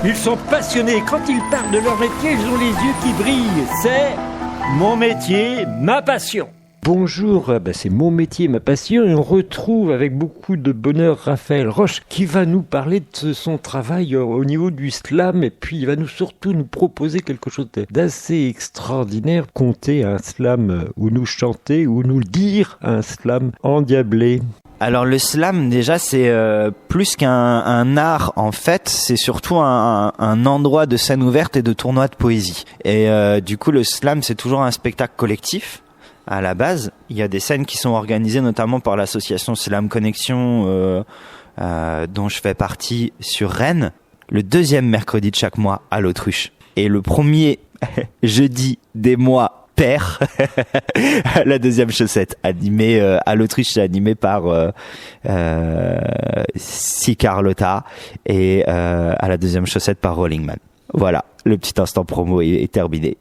Ils sont passionnés. Quand ils parlent de leur métier, ils ont les yeux qui brillent. C'est mon métier, ma passion. Bonjour, c'est mon métier, ma passion, et on retrouve avec beaucoup de bonheur Raphaël Roche qui va nous parler de son travail au niveau du slam, et puis il va surtout nous proposer quelque chose d'assez extraordinaire, conter un slam ou nous chanter ou nous dire un slam endiablé. Alors le slam déjà c'est plus qu'un art en fait, c'est surtout un endroit de scène ouverte et de tournoi de poésie. Et du coup le slam c'est toujours un spectacle collectif. À la base, il y a des scènes qui sont organisées notamment par l'association Slam Connexion dont je fais partie sur Rennes, le 2e mercredi de chaque mois à l'Autruche. Et le premier jeudi des mois pair, la 2e chaussette, animée à l'Autruche, c'est animé par Si Carlotta et à la 2e chaussette par Rolling Man. Voilà, le petit instant promo est terminé.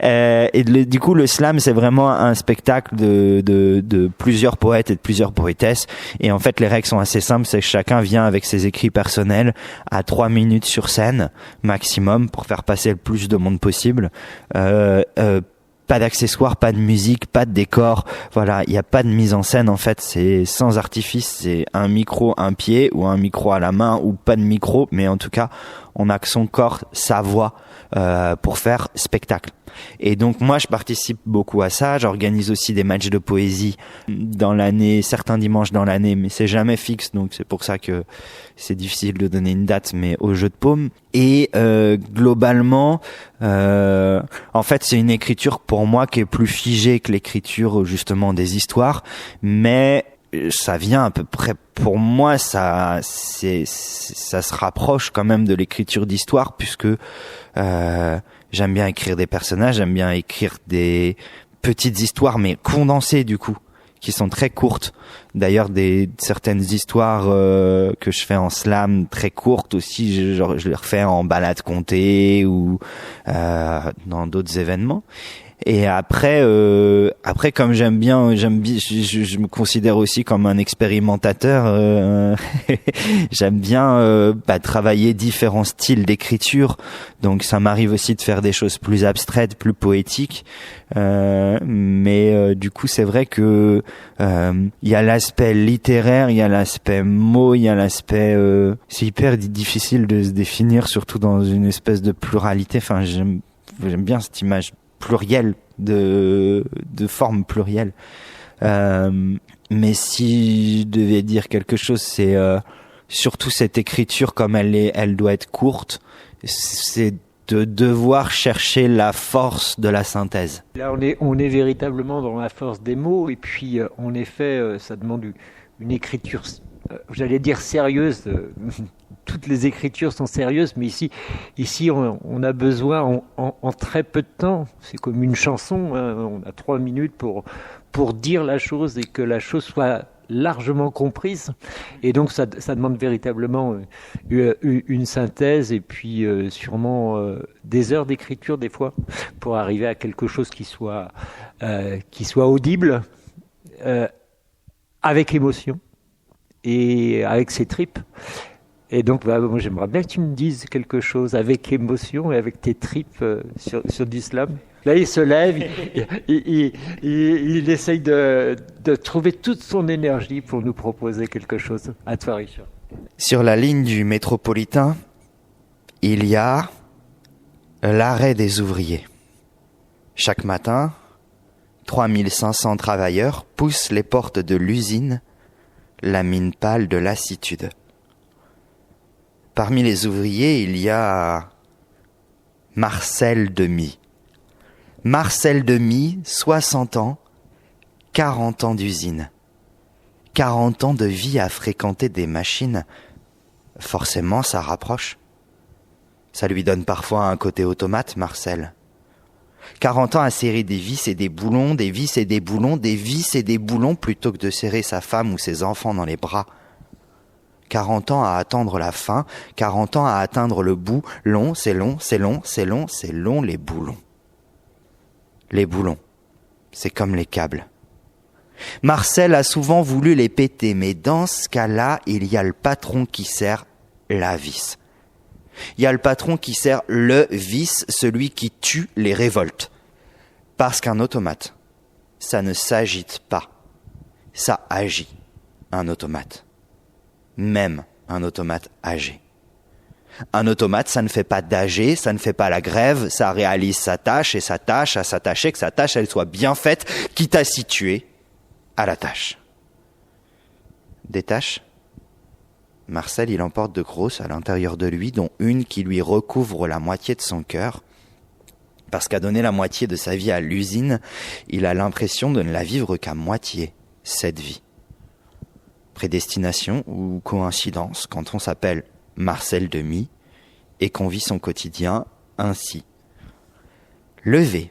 Du coup, le slam, c'est vraiment un spectacle de plusieurs poètes et de plusieurs poétesses. Et en fait, les règles sont assez simples, c'est que chacun vient avec ses écrits personnels à 3 minutes sur scène, maximum, pour faire passer le plus de monde possible. Pas d'accessoires, pas de musique, pas de décor. Voilà, il n'y a pas de mise en scène en fait, c'est sans artifice, c'est un micro, un pied ou un micro à la main ou pas de micro, mais en tout cas, on a que son corps, sa voix pour faire spectacle. Et donc moi je participe beaucoup à ça, j'organise aussi des matchs de poésie dans l'année, certains dimanches dans l'année, mais c'est jamais fixe, donc c'est pour ça que c'est difficile de donner une date, mais au jeu de paume. Et globalement, en fait c'est une écriture pour moi qui est plus figée que l'écriture justement des histoires, mais ça vient à peu près, pour moi ça se rapproche quand même de l'écriture d'histoire, puisque j'aime bien écrire des personnages, j'aime bien écrire des petites histoires mais condensées du coup, qui sont très courtes. D'ailleurs certaines histoires que je fais en slam très courtes aussi, je les refais en balade contée ou dans d'autres événements. Et après comme je me considère aussi comme un expérimentateur, j'aime bien travailler différents styles d'écriture, donc ça m'arrive aussi de faire des choses plus abstraites, plus poétiques, mais du coup c'est vrai que il y a l'aspect littéraire, il y a l'aspect mot, il y a l'aspect c'est hyper difficile de se définir, surtout dans une espèce de pluralité. Enfin j'aime bien cette image pluriel, de forme plurielle. Mais si je devais dire quelque chose, c'est surtout cette écriture, comme elle doit être courte, c'est de devoir chercher la force de la synthèse. Là, on est véritablement dans la force des mots, et puis en effet, ça demande une écriture, j'allais dire sérieuse. Toutes les écritures sont sérieuses, mais ici on a besoin en très peu de temps. C'est comme une chanson, hein, on a 3 minutes pour dire la chose et que la chose soit largement comprise. Et donc ça demande véritablement une synthèse et puis sûrement des heures d'écriture des fois pour arriver à quelque chose qui soit audible, avec émotion et avec ses tripes. Et donc, moi, j'aimerais bien que tu me dises quelque chose avec émotion et avec tes tripes sur du slam. Là, il se lève, il essaye de trouver toute son énergie pour nous proposer quelque chose. À toi, Richard. Sur la ligne du métropolitain, il y a l'arrêt des ouvriers. Chaque matin, 3500 travailleurs poussent les portes de l'usine, la mine pâle de lassitude. Parmi les ouvriers, il y a Marcel Demy. Marcel Demy, 60 ans, 40 ans d'usine. 40 ans de vie à fréquenter des machines. Forcément, ça rapproche. Ça lui donne parfois un côté automate, Marcel. 40 ans à serrer des vis et des boulons, des vis et des boulons, des vis et des boulons, plutôt que de serrer sa femme ou ses enfants dans les bras. 40 ans à attendre la fin, 40 ans à atteindre le bout. Long, c'est long, c'est long, c'est long, c'est long, les boulons. Les boulons, c'est comme les câbles. Marcel a souvent voulu les péter, mais dans ce cas-là, il y a le patron qui serre la vis. Il y a le patron qui sert le vice, celui qui tue les révoltes. Parce qu'un automate, ça ne s'agite pas. Ça agit, un automate. Même un automate âgé. Un automate, ça ne fait pas d'AG, ça ne fait pas la grève, ça réalise sa tâche et sa tâche à s'attacher, que sa tâche, elle soit bien faite, quitte à s'y tuer à la tâche. Des tâches, Marcel, il en porte de grosses à l'intérieur de lui, dont une qui lui recouvre la moitié de son cœur. Parce qu'à donner la moitié de sa vie à l'usine, il a l'impression de ne la vivre qu'à moitié, cette vie. Prédestination ou coïncidence quand on s'appelle Marcel Demy et qu'on vit son quotidien ainsi. Levé,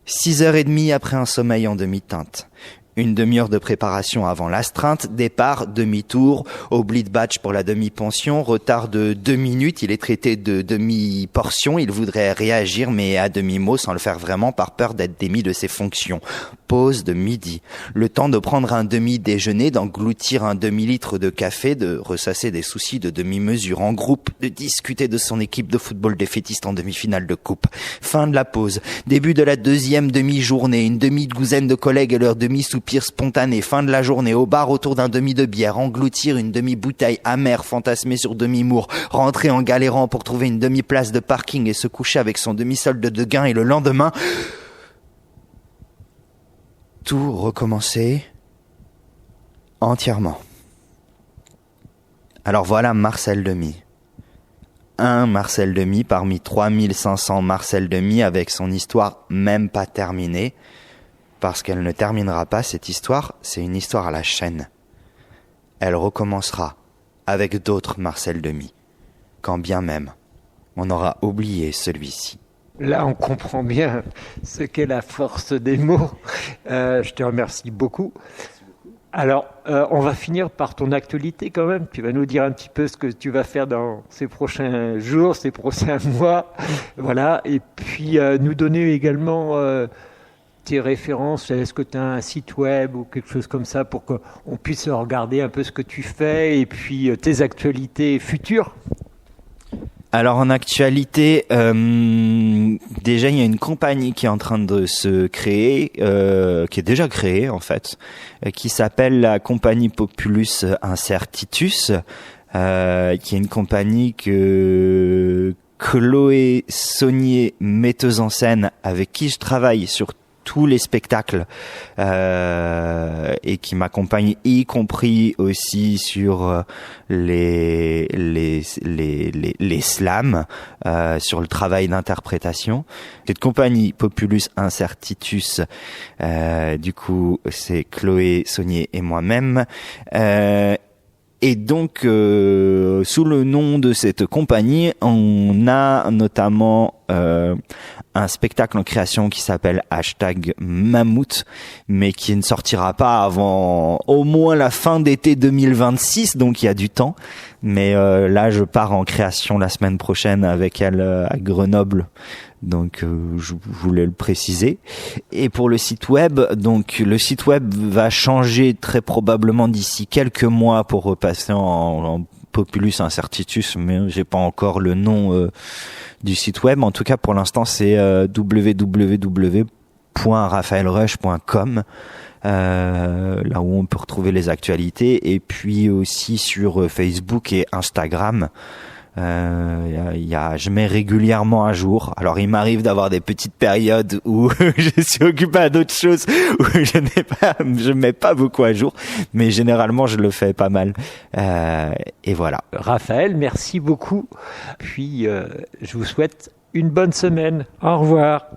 6h30 après un sommeil en demi-teinte. Une demi-heure de préparation avant l'astreinte, départ, demi-tour, oubli de badge pour la demi-pension, retard de 2 minutes, il est traité de demi-portion, il voudrait réagir mais à demi-mot sans le faire vraiment par peur d'être démis de ses fonctions. Pause de midi, le temps de prendre un demi-déjeuner, d'engloutir un demi-litre de café, de ressasser des soucis de demi-mesure en groupe, de discuter de son équipe de football défaitiste en demi-finale de coupe. Fin de la pause, début de la deuxième demi-journée, une demi-douzaine de collègues et leur demi-soupir spontané, fin de la journée, au bar autour d'un demi de bière, engloutir une demi-bouteille amère fantasmée sur demi-mour, rentrer en galérant pour trouver une demi-place de parking et se coucher avec son demi-solde de gain et le lendemain, tout recommencer entièrement. Alors voilà Marcel Demy. Un Marcel Demy parmi 3500 Marcel Demy avec son histoire même pas terminée. Parce qu'elle ne terminera pas, cette histoire, c'est une histoire à la chaîne. Elle recommencera avec d'autres Marcel Demy, quand bien même on aura oublié celui-ci. Là, on comprend bien ce qu'est la force des mots. Je te remercie beaucoup. Alors, on va finir par ton actualité quand même. Tu vas nous dire un petit peu ce que tu vas faire dans ces prochains jours, ces prochains mois. Voilà. Et puis, nous donner également... tes références, est-ce que tu as un site web ou quelque chose comme ça pour qu'on puisse regarder un peu ce que tu fais et puis tes actualités futures? Alors en actualité, déjà il y a une compagnie qui est en train de se créer, qui est déjà créée en fait, qui s'appelle la compagnie Populus Incertitus, qui est une compagnie que Chloé Saunier, metteuse en scène, avec qui je travaille sur tous les spectacles et qui m'accompagne, y compris aussi sur les slams, sur le travail d'interprétation. Cette compagnie Populus Incertitus, du coup c'est Chloé Saunier et moi-même. Et donc, sous le nom de cette compagnie, on a notamment un spectacle en création qui s'appelle #Mammouth, mais qui ne sortira pas avant au moins la fin d'été 2026, donc il y a du temps. Mais là, je pars en création la semaine prochaine avec elle à Grenoble. Donc je voulais le préciser. Et pour le site web, donc le site web va changer très probablement d'ici quelques mois pour repasser en Populus Incertitus, mais j'ai pas encore le nom du site web. En tout cas, pour l'instant, c'est www.raphaelrush.com. Là où on peut retrouver les actualités, et puis aussi sur Facebook et Instagram. Je mets régulièrement à jour. Alors il m'arrive d'avoir des petites périodes où je suis occupé à d'autres choses, où je mets pas beaucoup à jour, mais généralement je le fais pas mal. Et voilà. Raphaël, merci beaucoup. Puis je vous souhaite une bonne semaine. Au revoir.